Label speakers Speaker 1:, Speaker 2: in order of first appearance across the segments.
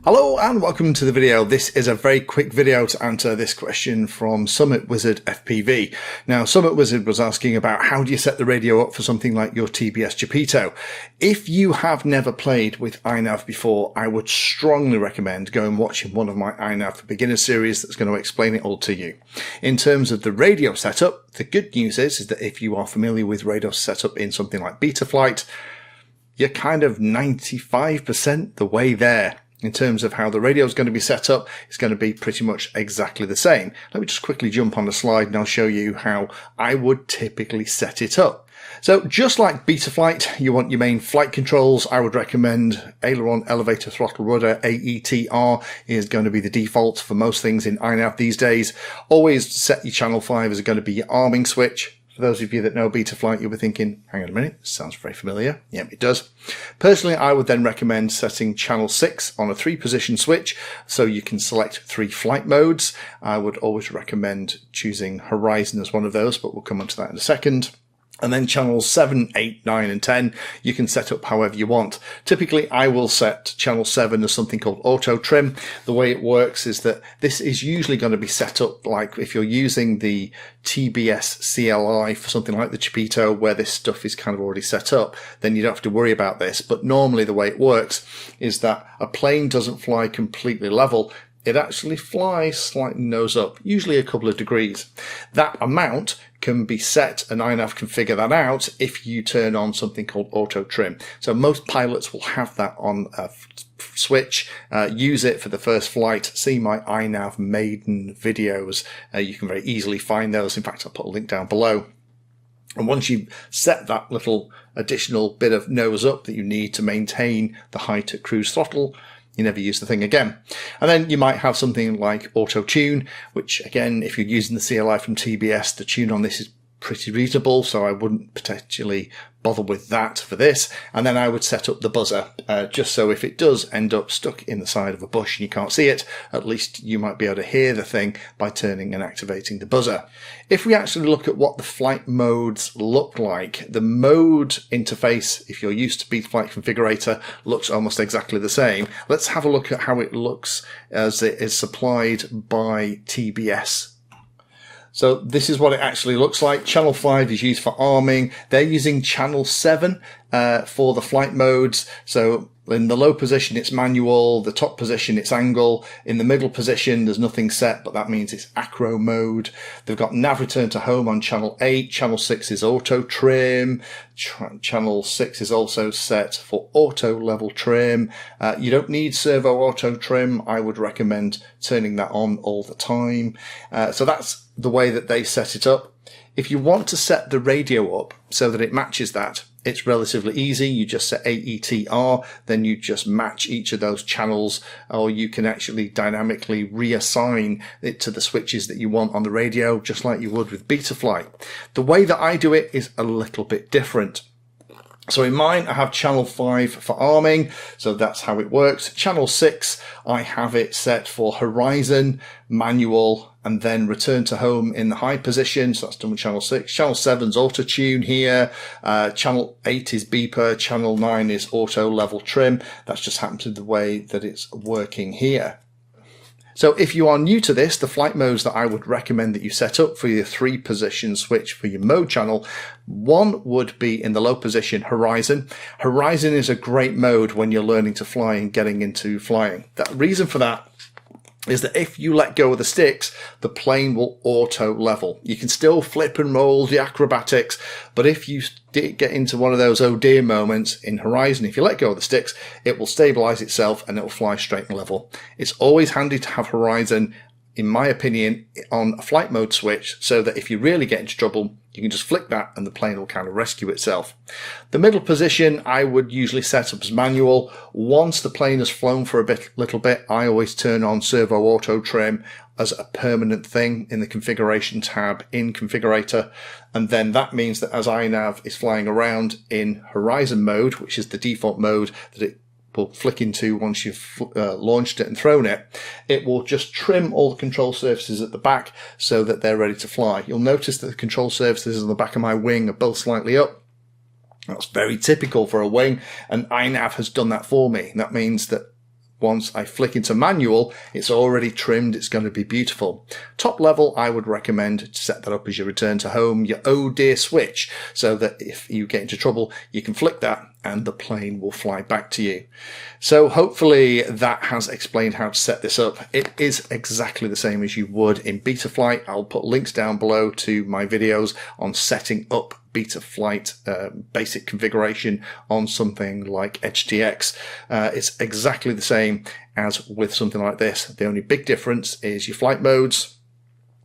Speaker 1: Hello and welcome to the video. This is a very quick video to answer this question from Summit Wizard FPV. Now, Summit Wizard was asking about how do you set the radio up for something like your TBS Geppetto. If you have never played with INAV before, I would strongly recommend going and watching one of my INAV for Beginner series that's going to explain it all to you. In terms of the radio setup, the good news is that if you are familiar with radio setup in something like Betaflight, you're kind of 95% the way there. In terms of how the radio is going to be set up, it's going to be pretty much exactly the same. Let me just quickly jump on the slide and I'll show you how I would typically set it up. So just like Betaflight, you want your main flight controls. I would recommend aileron, elevator, throttle, rudder, AETR is going to be the default for most things in INAV these days. Always set your channel 5 as going to be your arming switch. For those of you that know Betaflight, you'll be thinking, hang on a minute, this sounds very familiar. Yep, it does. Personally, I would then recommend setting channel 6 on a 3-position switch so you can select 3 flight modes. I would always recommend choosing Horizon as one of those, but we'll come on to that in a second. And then channels 7, 8, 9 and 10, you can set up however you want. Typically, I will set channel 7 as something called auto trim. The way it works is that this is usually going to be set up like if you're using the TBS CLI for something like the Geppetto, where this stuff is kind of already set up, then you don't have to worry about this. But normally the way it works is that a plane doesn't fly completely level. It actually flies slightly nose up, usually a couple of degrees. That amount can be set, and INAV can figure that out if you turn on something called auto trim. So most pilots will have that on a switch, use it for the first flight. See my INAV maiden videos. You can very easily find those. In fact, I'll put a link down below. And once you've set that little additional bit of nose up that you need to maintain the height at cruise throttle, you never use the thing again. And then you might have something like auto tune, which again, if you're using the CLI from TBS, the tune on this is pretty reasonable, so I wouldn't potentially bother with that for this. And then I would set up the buzzer, just so if it does end up stuck in the side of a bush and you can't see it, at least you might be able to hear the thing by turning and activating the buzzer. If we actually look at what the flight modes look like, the mode interface, if you're used to Betaflight Configurator, looks almost exactly the same. Let's have a look at how it looks as it is supplied by TBS. So this is what it actually looks like. Channel 5 is used for arming. They're using channel 7 for the flight modes. So in the low position, it's manual. The top position, it's angle. In the middle position, there's nothing set, but that means it's acro mode. They've got nav return to home on channel 8. Channel 6 is auto trim. Channel 6 is also set for auto level trim. You don't need servo auto trim. I would recommend turning that on all the time. So that's the way that they set it up. If you want to set the radio up so that it matches that, it's relatively easy. You just set AETR, then you just match each of those channels, or you can actually dynamically reassign it to the switches that you want on the radio, just like you would with Betaflight. The way that I do it is a little bit different. So in mine, I have channel 5 for arming, so that's how it works. Channel 6, I have it set for horizon, manual, and then return to home in the high position. So that's done with channel 6. Channel 7's auto tune here. Channel 8 is beeper. Channel 9 is auto level trim. That's just happened to the way that it's working here. So if you are new to this, the flight modes that I would recommend that you set up for your 3-position switch for your mode channel, one would be in the low position, horizon. Horizon is a great mode when you're learning to fly and getting into flying. The reason for that is that if you let go of the sticks, the plane will auto level. You can still flip and roll the acrobatics, but if you get into one of those oh dear moments in horizon, if you let go of the sticks, it will stabilize itself and it will fly straight and level. It's always handy to have horizon, in my opinion, on a flight mode switch, so that if you really get into trouble, you can just flick that and the plane will kind of rescue itself. The middle position I would usually set up as manual. Once the plane has flown for a little bit, I always turn on servo auto trim as a permanent thing in the configuration tab in Configurator. And then that means that as INAV is flying around in horizon mode, which is the default mode that it will flick into once you've launched it and thrown it, it will just trim all the control surfaces at the back so that they're ready to fly. You'll notice that the control surfaces on the back of my wing are both slightly up. That's very typical for a wing, and INAV has done that for me. That means that Once I flick into manual, it's already trimmed, it's going to be beautiful. Top level, I would recommend to set that up as you return to home, your oh dear switch, so that if you get into trouble, you can flick that and the plane will fly back to you. So hopefully that has explained how to set this up. It is exactly the same as you would in Betaflight. I'll put links down below to my videos on setting up Betaflight basic configuration on something like HTX. It's exactly the same as with something like this. The only big difference is your flight modes.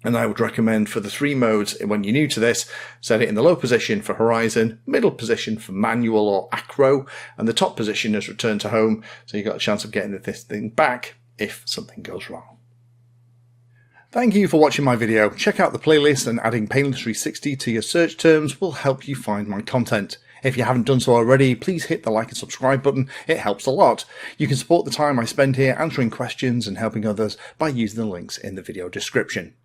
Speaker 1: And I would recommend for the 3 modes, when you're new to this, set it in the low position for horizon, middle position for manual or acro, and the top position is return to home, so you've got a chance of getting this thing back if something goes wrong. Thank you for watching my video. Check out the playlist, and adding Painless 360 to your search terms will help you find my content. If you haven't done so already, please hit the like and subscribe button. It helps a lot. You can support the time I spend here answering questions and helping others by using the links in the video description.